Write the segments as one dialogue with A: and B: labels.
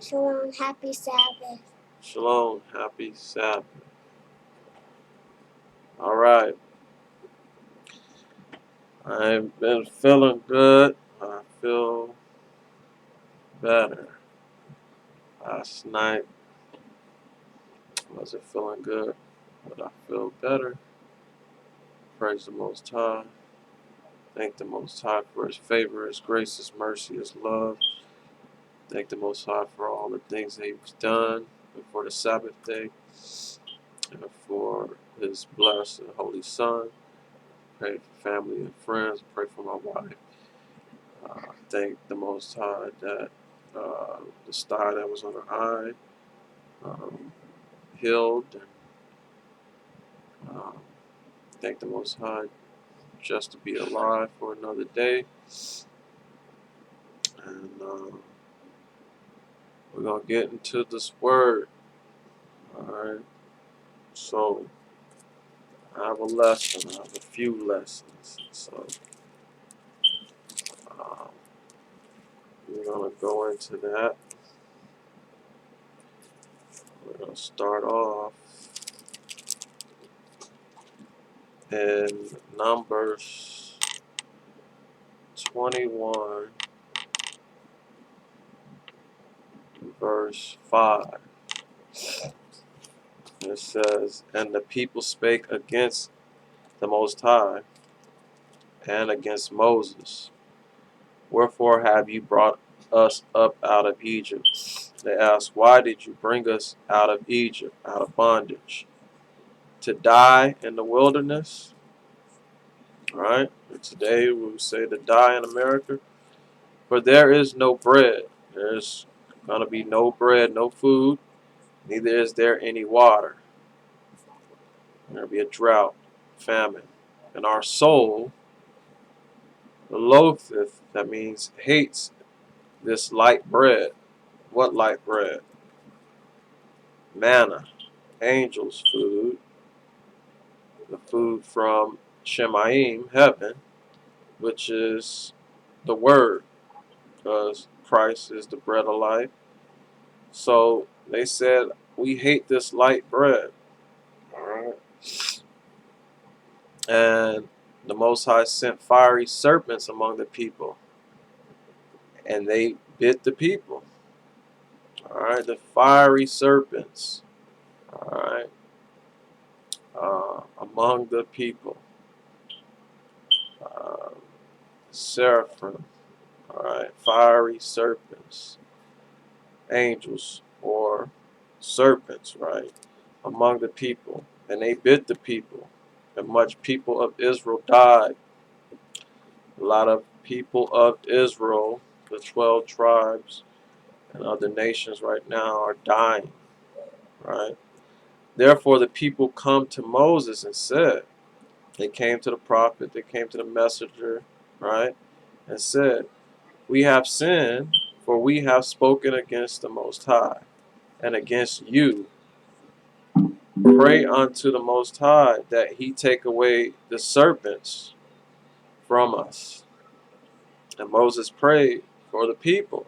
A: Shalom, happy Sabbath.
B: Shalom, happy Sabbath. All right, I've been feeling good. I feel better. Last night wasn't feeling good, but I feel better. Praise the Most High. Thank the Most High for His favor, His grace, His mercy, His love. Thank the Most High for all the things that He's done, and for the Sabbath day, and for His blessed and holy Son. Pray for family and friends. Pray for my wife. Thank the Most High that the star that was on her eye um, healed. And thank the Most High just to be alive for another day. And we're going to get into this word. Alright. So I have a lesson. I have a few lessons. So um, we're going to go into that. We're going to start off in Numbers 21, verse 5. It says, "And the people spake against the Most High and against Moses. Wherefore have you brought us up out of Egypt?" They asked, "Why did you bring us out of Egypt, out of bondage? To die in the wilderness?" All right. And today we would say to die in America. "For there is no bread." There's going to be no bread, no food. Neither is there any water. There will be a drought, famine. And our soul loatheth, that means hates, this light bread. What light bread? Manna, angels' food, the food from Shemaim, heaven, which is the word, because Christ is the bread of life. So they said, we hate this light bread. All right. And the Most High sent fiery serpents among the people, and they bit the people. All right, the fiery serpents. All right, among the people. Uh, Seraphim. All right, fiery serpents, angels or serpents. Right, among the people, and they bit the people, and much people of Israel died. A lot of people of Israel, the 12 tribes and other nations right now, are dying. Right. Therefore, the people come to Moses and said, they came to the prophet, they came to the messenger, right, and said, "We have sinned, for we have spoken against the Most High and against you. Pray unto the Most High that he take away the serpents from us." And Moses prayed for the people.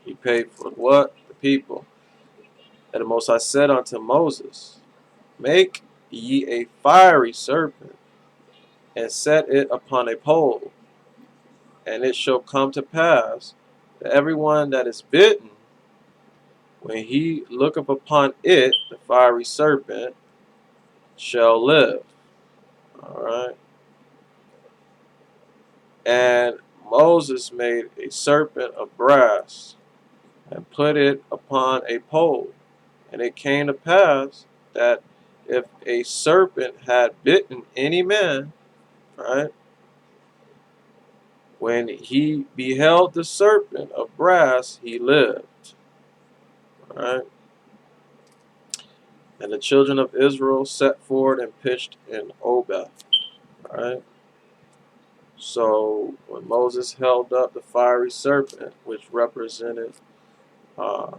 B: He prayed for what? The people. And the Most High said unto Moses, "Make ye a fiery serpent, and set it upon a pole. And it shall come to pass that everyone that is bitten, when he looketh upon it, the fiery serpent, shall live." Alright. And Moses made a serpent of brass, and put it upon a pole. And it came to pass that if a serpent had bitten any man, right, when he beheld the serpent of brass, he lived. Right? And the children of Israel set forward and pitched in Obed. Right? So when Moses held up the fiery serpent, which represented uh,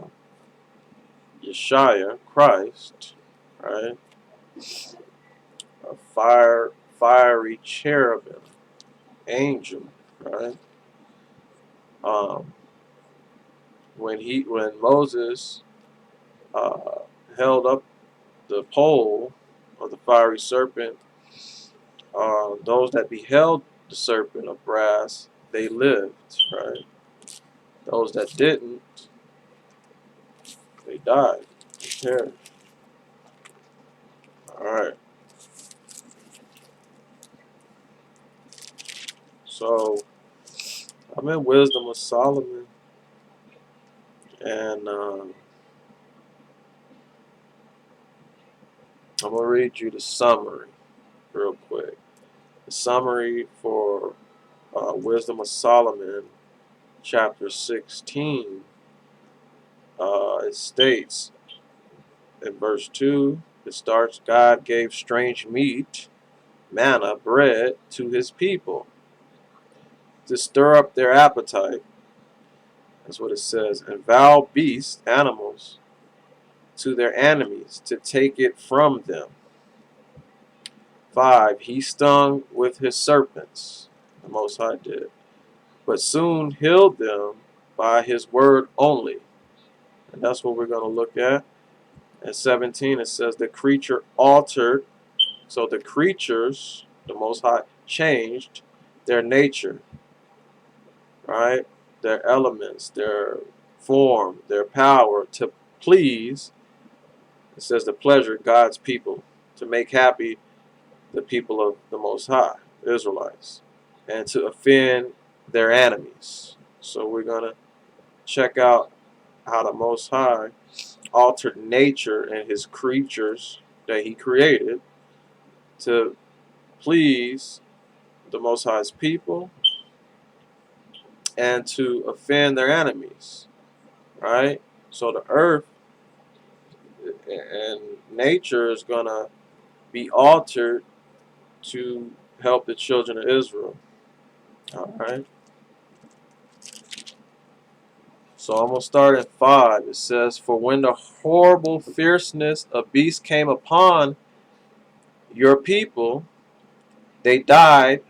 B: Yeshua, Christ, right? A fiery cherubim, angel, right? Um, when Moses uh, held up the pole of the fiery serpent, those that beheld the serpent of brass, they lived, right? Those that didn't, they died. They perished. All right. So I'm in Wisdom of Solomon, and I'm gonna read you the summary real quick. The summary for Wisdom of Solomon, chapter 16. It states in verse 2, it starts, God gave strange meat, manna, bread, to his people to stir up their appetite. That's what it says. And vow beasts, animals, to their enemies to take it from them. 5. He stung with his serpents, the Most High did, but soon healed them by his word only. And that's what we're going to look at. At 17, it says the creature altered. So the creatures, the Most High, changed their nature, right? Their elements, their form, their power to please. It says the pleasure of God's people, to make happy the people of the Most High, the Israelites, and to offend their enemies. So we're going to check out how the Most High altered nature and his creatures that he created to please the Most High's people and to offend their enemies, right? So the earth and nature is going to be altered to help the children of Israel, all right? So I'm going to start at 5. It says, for when the horrible fierceness of beasts came upon your people, they died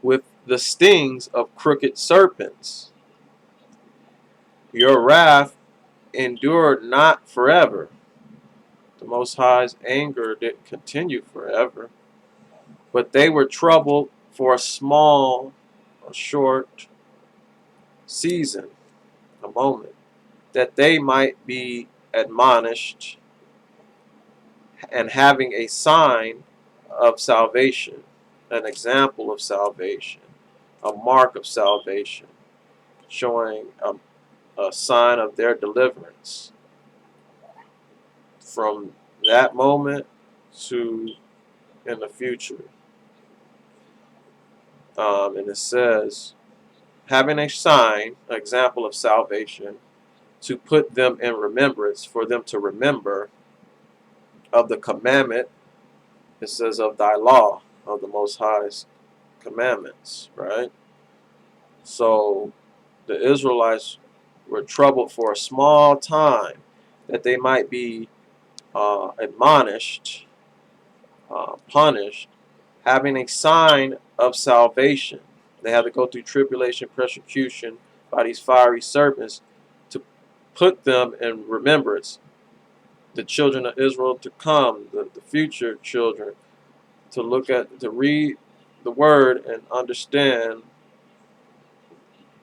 B: with the stings of crooked serpents. Your wrath endured not forever. The Most High's anger didn't continue forever, but they were troubled for a short season, a moment, that they might be admonished and having a sign of salvation, an example of salvation, a mark of salvation, showing a sign of their deliverance from that moment to in the future. And it says, having a sign, an example of salvation, to put them in remembrance, for them to remember of the commandment, it says, of thy law, of the Most High's commandments, right? So the Israelites were troubled for a small time, that they might be admonished, punished, having a sign of salvation. They had to go through tribulation, persecution by these fiery serpents to put them in remembrance. The children of Israel to come, the future children, to look at, to read the word and understand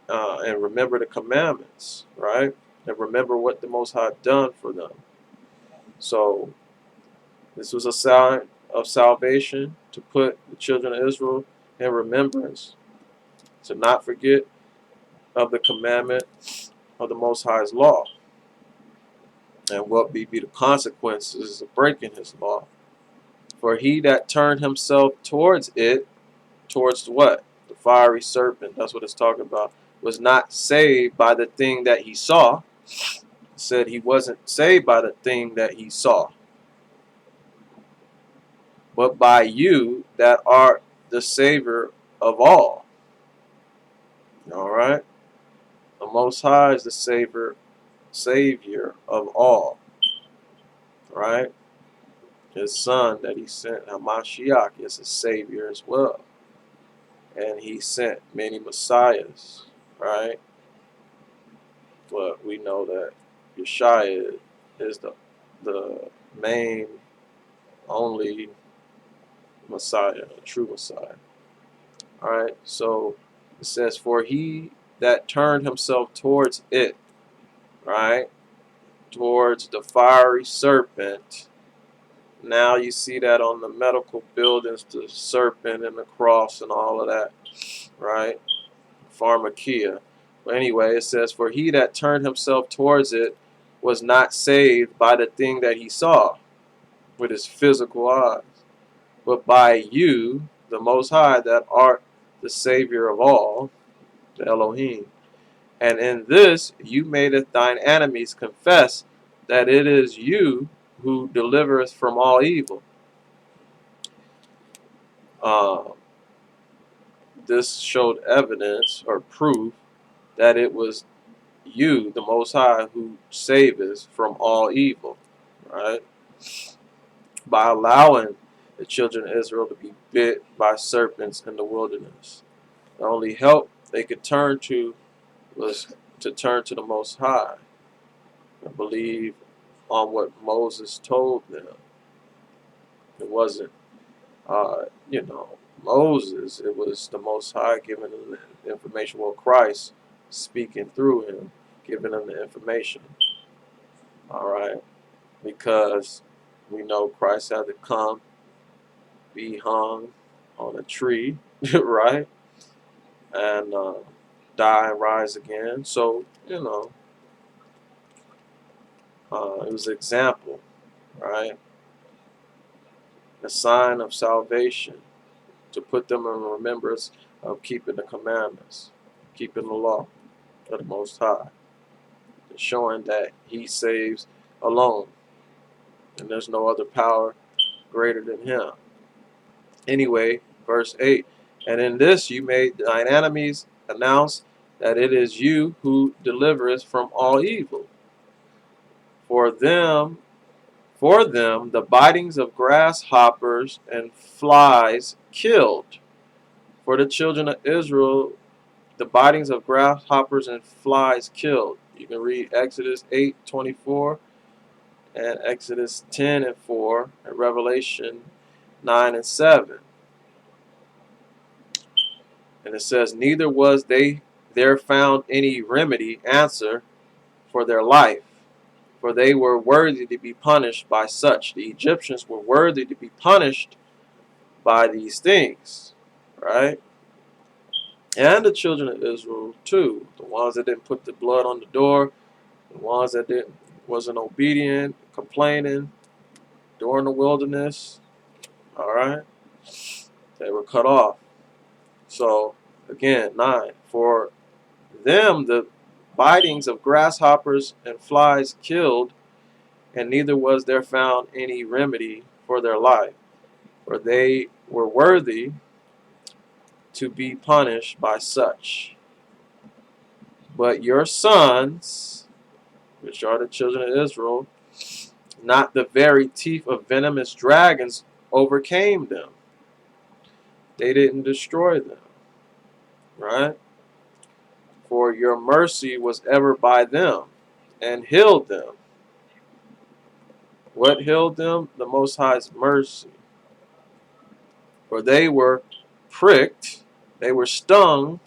B: and remember the commandments, right? And remember what the Most High done for them. So this was a sign of salvation to put the children of Israel in remembrance, to not forget of the commandment of the Most High's law, and what be the consequences of breaking his law. For he that turned himself towards it, towards what? The fiery serpent, that's what it's talking about, was not saved by the thing that he saw. It said he wasn't saved by the thing that he saw, but by you that are the Savior of all. All right? The Most High is the Savior of all. Right? His Son that he sent, Hamashiach, is a Savior as well. And he sent many Messiahs. Right? but we know that Yeshua is the main, only Messiah, the true Messiah. All right, so it says, "For he that turned himself towards it," right, towards the fiery serpent. Now you see that on the medical buildings, the serpent and the cross and all of that, right? Pharmakia. But anyway, it says, "For he that turned himself towards it was not saved by the thing that he saw with his physical eyes, but by you, the Most High, that art the Savior of all, the Elohim. And in this you madest thine enemies confess that it is you who delivereth from all evil." Um, this showed evidence or proof that it was you, the Most High, who saveth from all evil, right? By allowing the children of Israel to be bit by serpents in the wilderness. The only help they could turn to was to turn to the Most High and believe on what Moses told them. It wasn't, you know, Moses. It was the Most High giving them the information. Well, Christ speaking through him, giving them the information. All right, because we know Christ had to come, be hung on a tree, right, and die and rise again. So it was an example, right, a sign of salvation to put them in remembrance of keeping the commandments, keeping the law of the Most High, showing that He saves alone, and there's no other power greater than Him. Anyway, verse 8, "And in this you made thine enemies announce that it is you who delivereth from all evil. For them, the bitings of grasshoppers and flies killed." For the children of Israel, the bitings of grasshoppers and flies killed. You can read Exodus 8:24 and Exodus 10:4 and Revelation 9:7. And it says, "Neither was there found any remedy answer for their life, for they were worthy to be punished by such." The Egyptians were worthy to be punished by these things, right? And the children of Israel too, the ones that didn't put the blood on the door, the ones that wasn't obedient, complaining during the wilderness, all right, they were cut off. So again, 9, "For them the bitings of grasshoppers and flies killed, and neither was there found any remedy for their life, for they were worthy to be punished by such. But your sons, which are the children of Israel, not the very teeth of venomous dragons, overcame them." They didn't destroy them, right? "For your mercy was ever by them, and healed them." What healed them? The Most High's mercy. "For they were pricked, they were stung,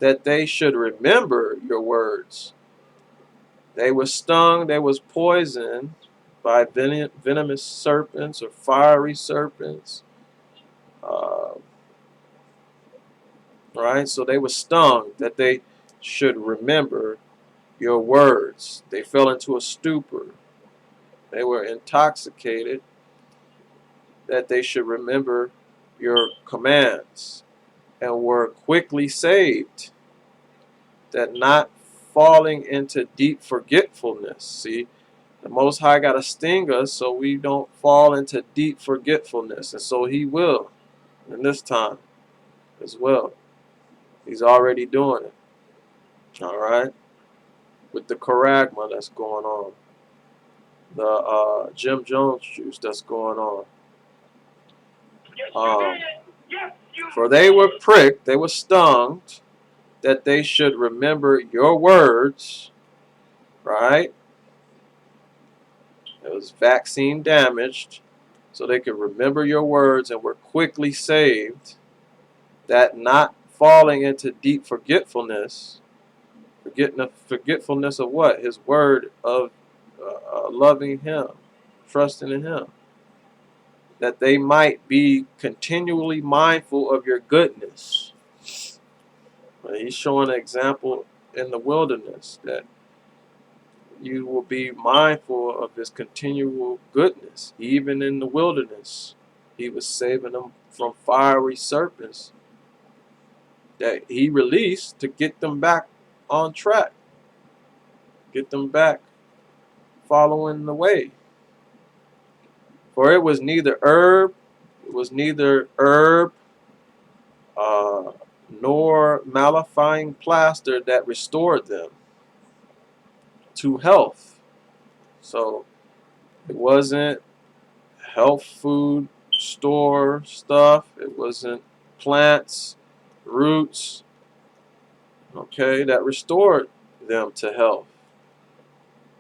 B: that they should remember your words." They were stung, they was poisoned by venomous serpents or fiery serpents. Uh, right? So they were stung that they should remember your words. They fell into a stupor. They were intoxicated that they should remember your commands, and were quickly saved, that not falling into deep forgetfulness. See, the Most High got to sting us so we don't fall into deep forgetfulness. And so He will in this time as well. He's already doing it. All right? With the charagma that's going on, the Jim Jones juice that's going on. "For they were pricked, they were stung, that they should remember your words, right? It was vaccine damaged, so they could remember your words and were quickly saved. That not falling into deep forgetfulness, forgetfulness of what? His word of loving Him, trusting in Him. That they might be continually mindful of your goodness. He's showing an example in the wilderness that you will be mindful of His continual goodness. Even in the wilderness, He was saving them from fiery serpents that He released to get them back on track, get them back following the way. For it was neither herb, uh, nor malifying plaster that restored them to health. So it wasn't health food store stuff. It wasn't plants, roots, okay, that restored them to health.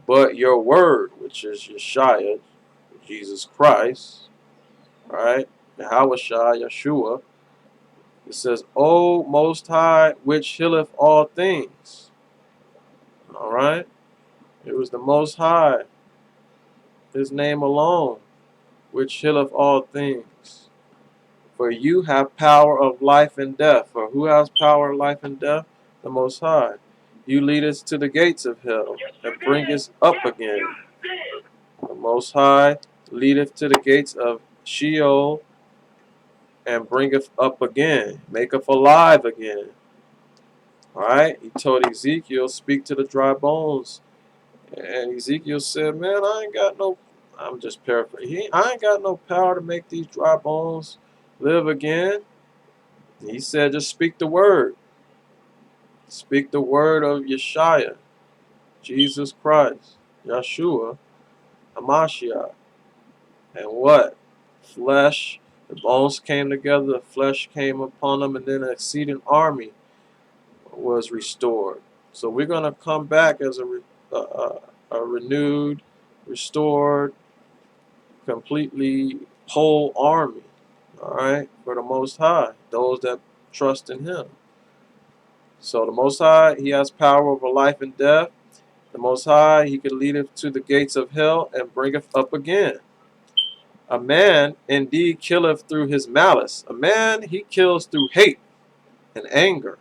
B: But your word, which is Yeshua, Jesus Christ, right? Yahushua, Yeshua. It says, O Most High, which healeth all things. All right? It was the Most High, His name alone, which healeth all things. For you have power of life and death. For who has power of life and death? The Most High. You lead us to the gates of hell and bring us up again. The Most High leadeth to the gates of Sheol and bringeth up again, maketh alive again. Alright? He told Ezekiel, speak to the dry bones. And Ezekiel said, man, I ain't got no, I'm just paraphrasing, I ain't got no power to make these dry bones live again. He said, just speak the word. Speak the word of Yeshua, Jesus Christ, Yeshua, Hamashiach. And what? Flesh, the bones came together, the flesh came upon them, and then an exceeding army was restored. So we're going to come back as a renewed, restored, completely whole army, all right, for the Most High, those that trust in Him. So the Most High, He has power over life and death. The Most High, He can leadeth to the gates of hell and bringeth up again. A man indeed killeth through his malice. A man, he kills through hate and anger,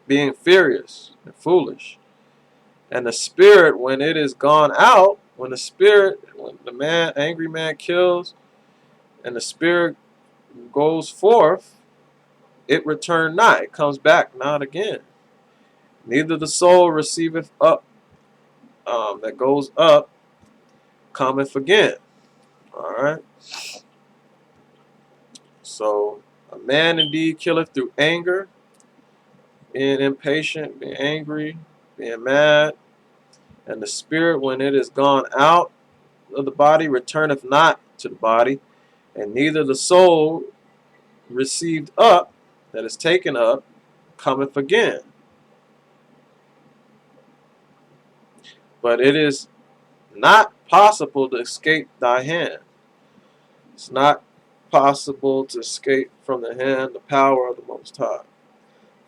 B: being furious and foolish. And the spirit, when it is gone out, when the man, angry man kills, and the spirit goes forth, it return not. It comes back not again. Neither the soul receiveth up, that goes up, cometh again. All right. So a man indeed killeth through anger, being impatient, being angry, being mad. And the spirit, when it is gone out of the body, returneth not to the body. And neither the soul received up, that is taken up, cometh again. But it is not possible to escape thy hand. It's not possible to escape from the hand, the power of the Most High.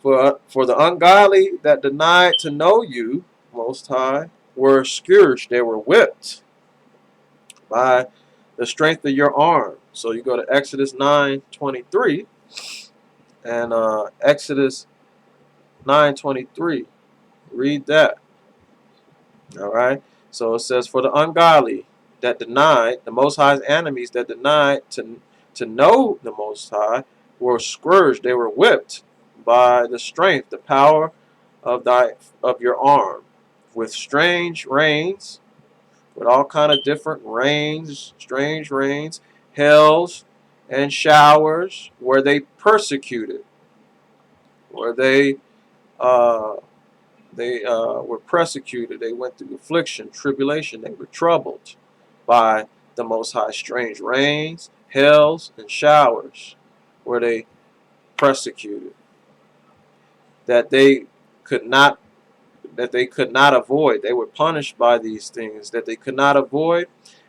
B: For the ungodly that denied to know you, Most High, were scourged, they were whipped by the strength of your arm. So you go to Exodus 9:23 and Exodus 9:23. Read that. All right. So it says, for the ungodly that denied, the Most High's enemies that denied to know the Most High were scourged. They were whipped by the strength, the power of your arm, with strange rains, with all kind of different rains, strange rains, hails, and showers, where they persecuted, where they were persecuted. They went through affliction, tribulation. They were troubled by the Most High. Strange rains, hails, and showers, where they persecuted. That they could not that they could not avoid. They were punished by these things that they could not avoid,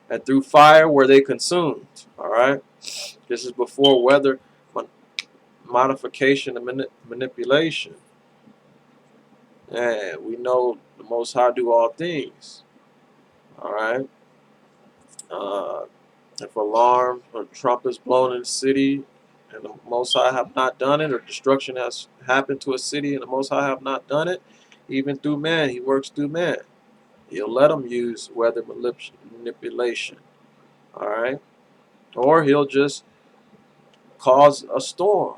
B: and through fire were they consumed. All right. This is before weather modification and manipulation. And we know the Most High do all things. All right. Uh, if alarm or trumpet is blown in the city, and the Most High have not done it, or destruction has happened to a city, and the Most High have not done it, even through man, He works through man. He'll let them use weather manipulation. All right. Or He'll just cause a storm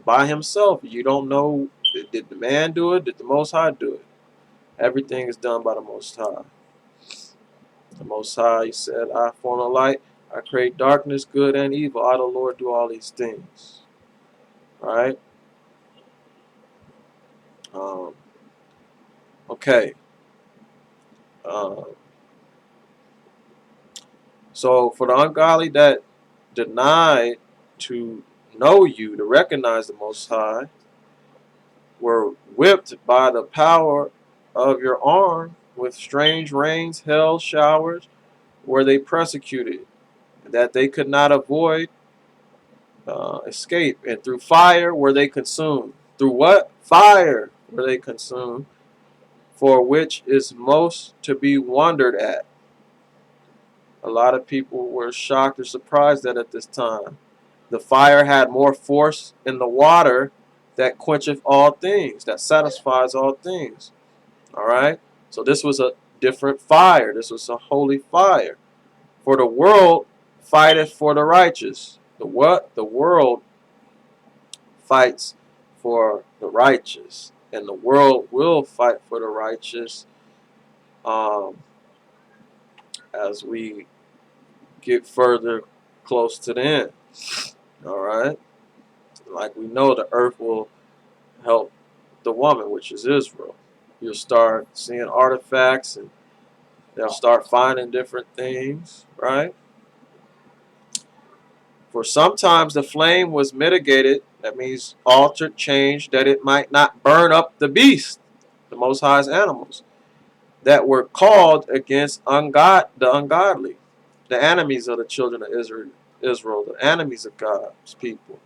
B: by Himself. You don't know, did the man do it? Did the Most High do it? Everything is done by the Most High. The Most High, He said, I form a light, I create darkness, good and evil. I, the Lord, do all these things. All right? Okay. So for the ungodly that denied to know you, to recognize the Most High, were whipped by the power of your arm with strange rains, hail, showers, were they persecuted, that they could not avoid escape. And through fire were they consumed. Through what? Fire were they consumed, for which is most to be wondered at. A lot of people were shocked or surprised at this time. The fire had more force in the water that quencheth all things, that satisfies all things. All right? So this was a different fire. This was a holy fire. For the world fighteth for the righteous. The what? The world fights for the righteous. And the world will fight for the righteous um, as we get further close to the end. All right? Like we know, the earth will help the woman, which is Israel. You'll start seeing artifacts, and they'll start finding different things, right? For sometimes the flame was mitigated, that means altered, changed, that it might not burn up the beast, the Most High's animals, that were called against the ungodly, the enemies of the children of Israel, the enemies of God's people.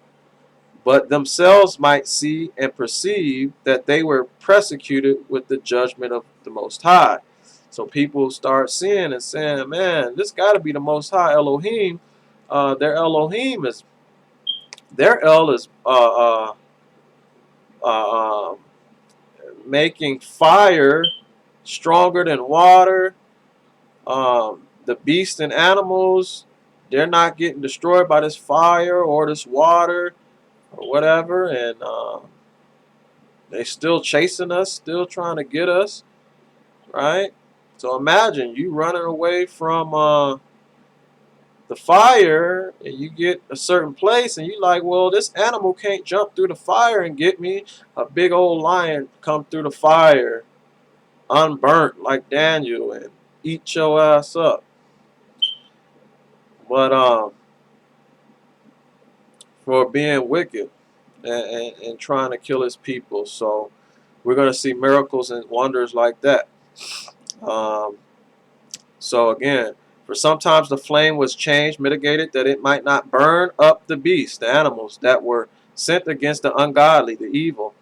B: But themselves might see and perceive that they were persecuted with the judgment of the Most High. So people start seeing and saying, man, this got to be the Most High Elohim. Their Elohim is, their El is uh, making fire stronger than water. The beasts and animals, they're not getting destroyed by this fire or this water or whatever. And they still chasing us, still trying to get us, right? So imagine you running away from the fire, and you get a certain place, and you like, well, this animal can't jump through the fire and get me. A big old lion come through the fire, unburnt like Daniel, and eat your ass up. But for being wicked and trying to kill his people, so we're going to see miracles and wonders like that. Um, So again, for sometimes the flame was changed, mitigated, that it might not burn up the beasts, the animals that were sent against the ungodly, the evil,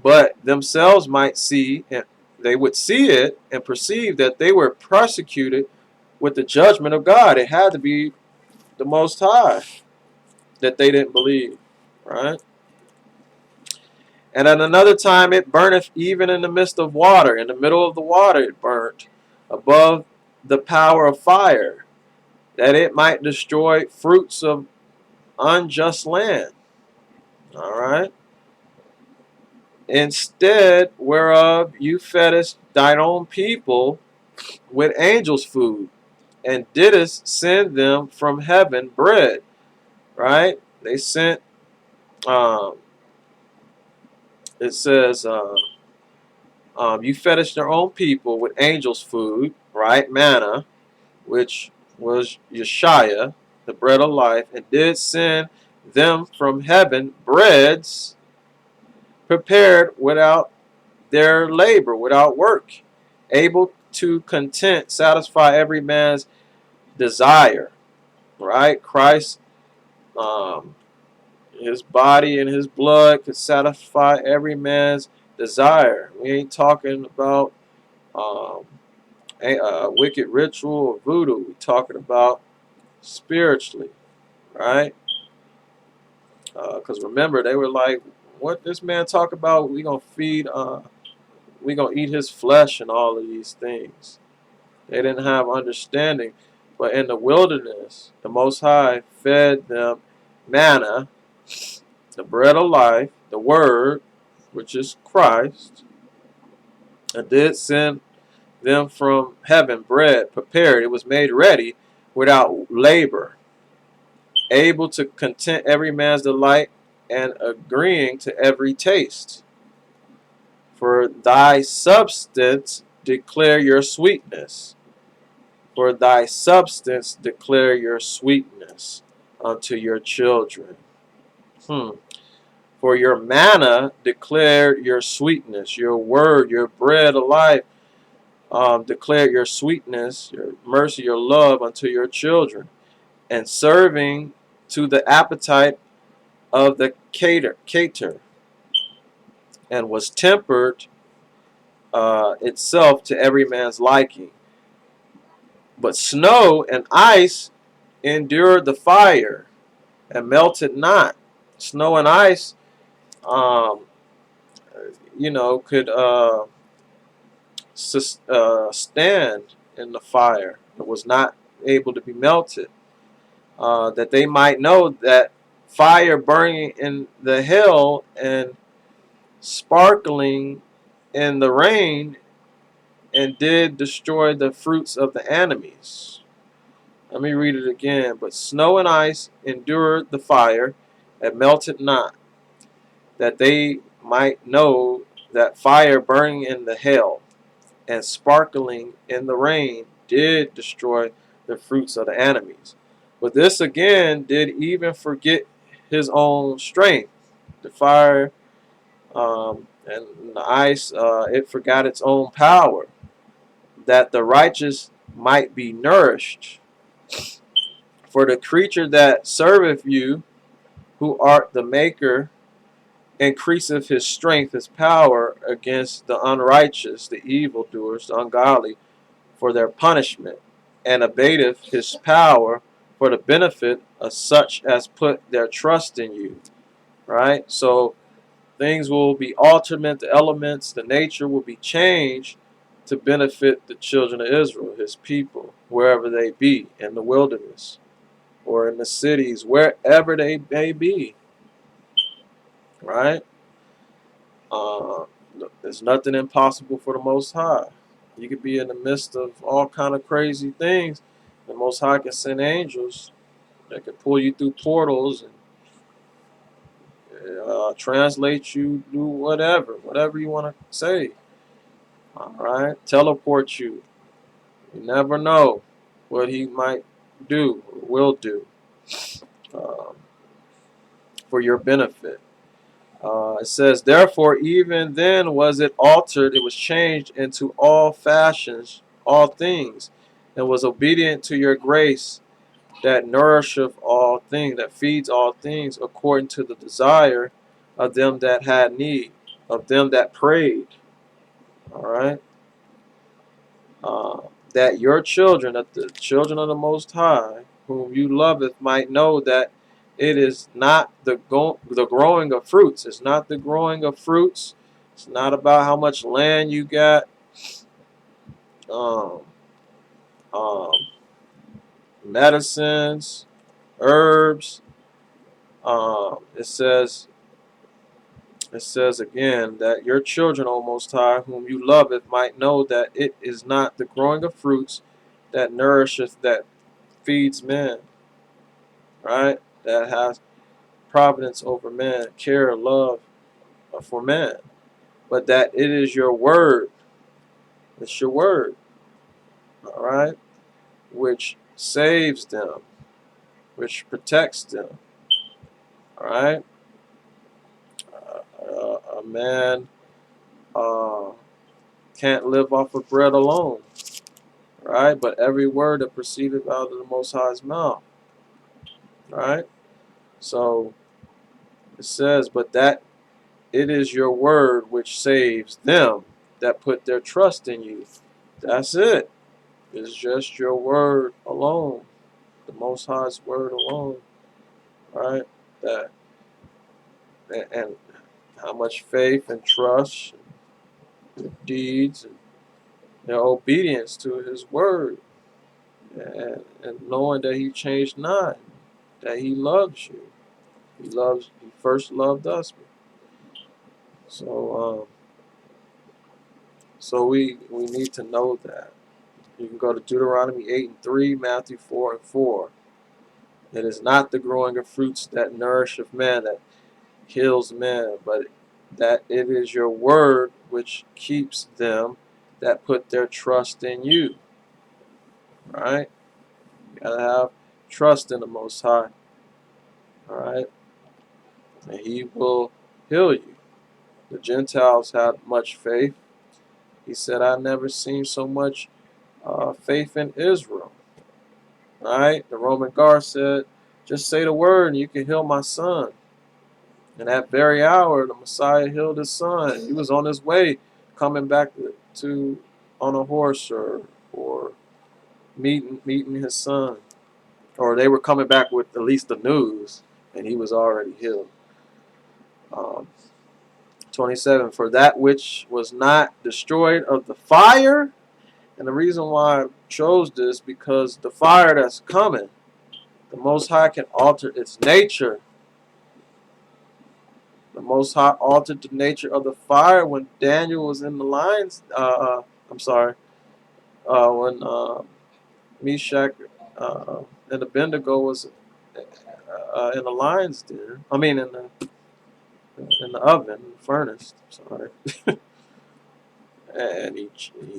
B: but themselves might see, and they would see it and perceive that they were persecuted with the judgment of God. It had to be the Most High that they didn't believe, right? And at another time it burneth even in the midst of water. In the middle of the water it burnt, above the power of fire, that it might destroy fruits of unjust land. All right. Instead whereof you feddest thine own people with angels' food, and didst send them from heaven bread. Right? They sent. Um, it says, you fetish their own people with angels' food, right? Manna, which was Yeshaya, the bread of life, and did send them from heaven breads prepared without their labor without work, able to content, satisfy every man's desire. Right? Christ, um, his body and his blood could satisfy every man's desire. We ain't talking about um, a wicked ritual or voodoo. We talking about spiritually, right? Because remember, they were like, "What this man talk about? We gonna feed, we gonna eat his flesh and all of these things." They didn't have understanding, but in the wilderness, the Most High fed them manna, the bread of life, the Word, which is Christ, and did send them from heaven bread prepared. It was made ready without labor, able to content every man's delight and agreeing to every taste. For thy substance declare your sweetness. For thy substance declare your sweetness unto your children. For your manna declare your sweetness, your word, your bread of life, declare your sweetness, your mercy, your love unto your children, and serving to the appetite of the cater, and was tempered itself to every man's liking. But snow and ice endured the fire and melted not. Snow and ice, um, could stand in the fire. It was not able to be melted. That they might know that fire burning in the hill and sparkling in the rain and did destroy the fruits of the enemies. Let me read it again. But snow and ice endured the fire and melted not, that they might know that fire burning in the hail and sparkling in the rain did destroy the fruits of the enemies. But this again did even forget his own strength. The fire and the ice, it forgot its own power, that the righteous might be nourished. For the creature that serveth you, who art the maker, increaseth his strength, his power against the unrighteous, the evildoers, the ungodly, for their punishment, and abateth his power for the benefit of such as put their trust in you. Right? So things will be altered, the elements, the nature will be changed to benefit the children of Israel, his people, wherever they be, in the wilderness or in the cities, wherever they may be. Right? Uh, there's nothing impossible for the Most High. You could be in the midst of all kind of crazy things. The Most High can send angels that can pull you through portals and translate you, do whatever you want to say. All right, teleport you. You never know what he might do or will do um, for your benefit. It says, therefore, even then was it altered, it was changed into all fashions, all things, and was obedient to your grace that nourisheth all things, that feeds all things according to the desire of them that had need, of them that prayed. All right. Uh, that your children, that the children of the Most High, whom you loveth, might know that it is not the growing of fruits. It's not the growing of fruits. It's not about how much land you got. Um, um, Medicines, herbs. It says again that your children, O Most High, whom you loveth, might know that it is not the growing of fruits that nourisheth, that feeds men, right? That has providence over man, care, love for man, but that it is your word. It's your word, all right, which saves them, which protects them, all right. A man uh, can't live off of bread alone, right? But every word that proceedeth out of the Most High's mouth, right? So it says, but that it is your word which saves them that put their trust in you. That's it. It's just your word alone, the Most High's word alone, right? That and how much faith and trust, and deeds, and their obedience to His word, and knowing that He changed not, that He loves you. He first loved us. So we need to know that. You can go to Deuteronomy 8:3, Matthew 4:4. It is not the growing of fruits that nourisheth man, that kills man, but that it is your word which keeps them that put their trust in you. Right? You gotta have trust in the Most High. Alright? And He will heal you. The Gentiles had much faith. He said, I never seen so much faith in Israel. Right? The Roman guard said, just say the word and you can heal my son. And that very hour, the Messiah healed his son. He was on his way coming back to on a horse or meeting his son. Or they were coming back with at least the news, and he was already healed. Um, 27, for that which was not destroyed of the fire. And the reason why I chose this, because the fire that's coming, the Most High can alter its nature. The Most High altered the nature of the fire when Daniel was in the lions. I'm sorry. When Meshach and Abednego was in the lion's den. I mean, in the oven, furnace. Sorry. And he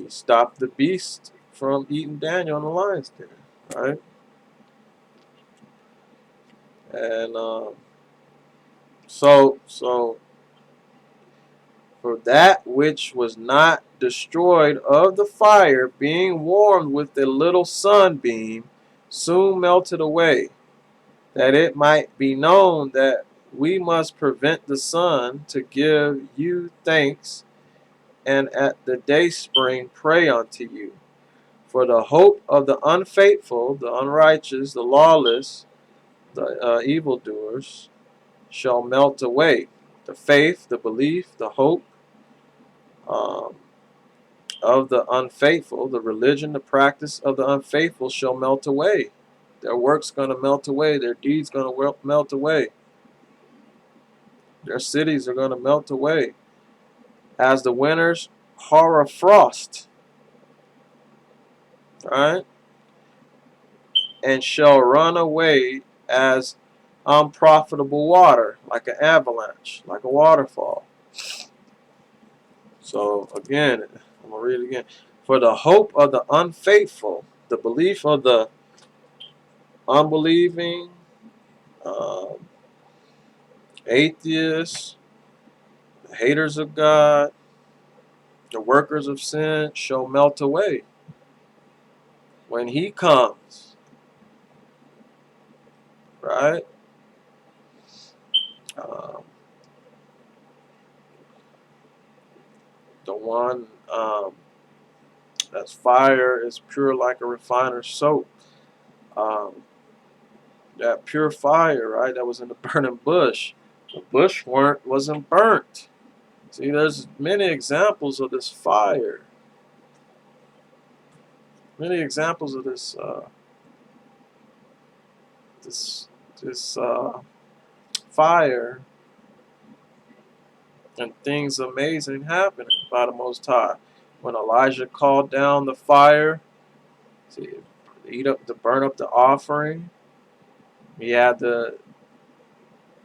B: stopped the beast from eating Daniel in the lion's den. Right. And so for that which was not destroyed of the fire, being warmed with a little sunbeam, soon melted away, that it might be known that we must prevent the sun to give you thanks, and at the dayspring pray unto you. For the hope of the unfaithful, the unrighteous, the lawless, the evildoers shall melt away. The faith, the belief, the hope, um, of the unfaithful, the religion, the practice of the unfaithful shall melt away. Their work's going to melt away. Their deeds going to melt away. Their cities are going to melt away. As the winter's horror frost, right? And shall run away as unprofitable water, like an avalanche, like a waterfall. So again, I'm going to read it again. For the hope of the unfaithful, the belief of the unbelieving, um, atheists, the haters of God, the workers of sin shall melt away when He comes, right? Um, the one that's fire is pure like a refiner's soap. Um, that pure fire, right? That was in the burning bush. The bush wasn't burnt. See, there's many examples of this fire. Many examples of this this fire, and things amazing happening by the Most High. When Elijah called down the fire to burn up the offering, he had the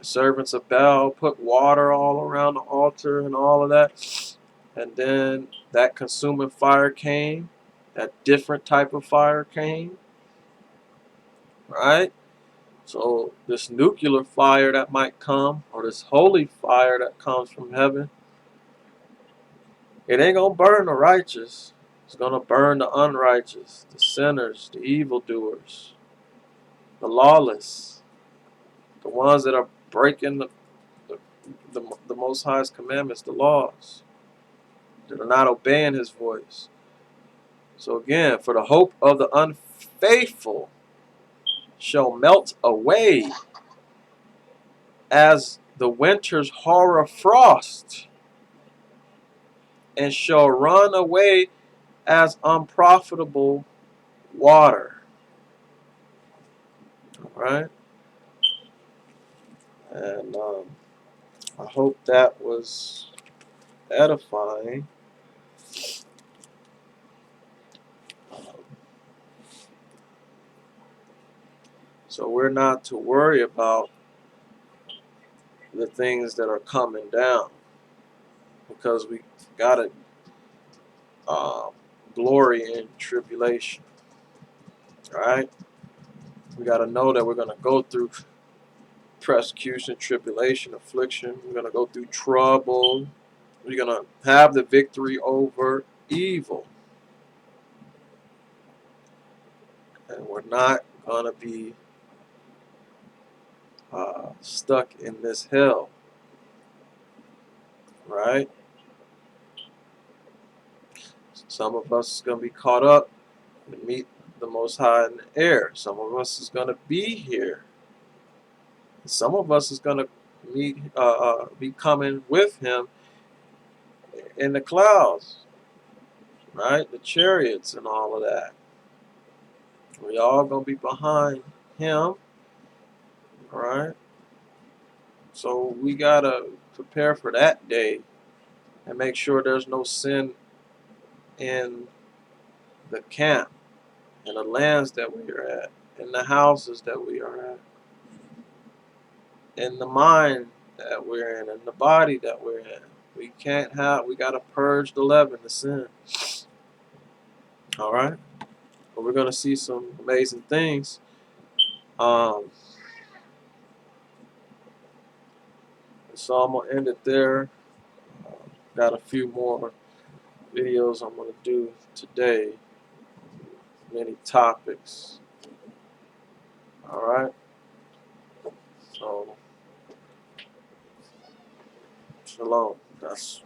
B: servants of Baal put water all around the altar and all of that. And then that consuming fire came. That different type of fire came. Right? So this nuclear fire that might come, or this holy fire that comes from heaven, It ain't gonna burn the righteous. It's gonna burn the unrighteous, the sinners, the evildoers, the lawless, the ones that are breaking the Most High's commandments, the laws, that are not obeying His voice. So again, for the hope of the unfaithful shall melt away as the winter's horror frost, and shall run away as unprofitable water. All right? And I hope that was edifying. So we're not to worry about the things that are coming down, because we got to glory in tribulation. All right? We got to know that we're going to go through persecution, tribulation, affliction. We're going to go through trouble. We're going to have the victory over evil. And we're not going to be stuck in this hell. Right? Some of us is going to be caught up and meet the Most High in the air. Some of us is going to be here. Some of us is going to be coming with Him in the clouds, right? The chariots and all of that. We all going to be behind Him, right? So we got to prepare for that day and make sure there's no sin in the camp, in the lands that we are at, in the houses that we are at, in the mind that we're in the body that we're in. We got to purge the leaven, the sin. All right? But we're going to see some amazing things. So I'm going to end it there. Got a few more videos I'm going to do today. Many topics. All right? So, shalom. That's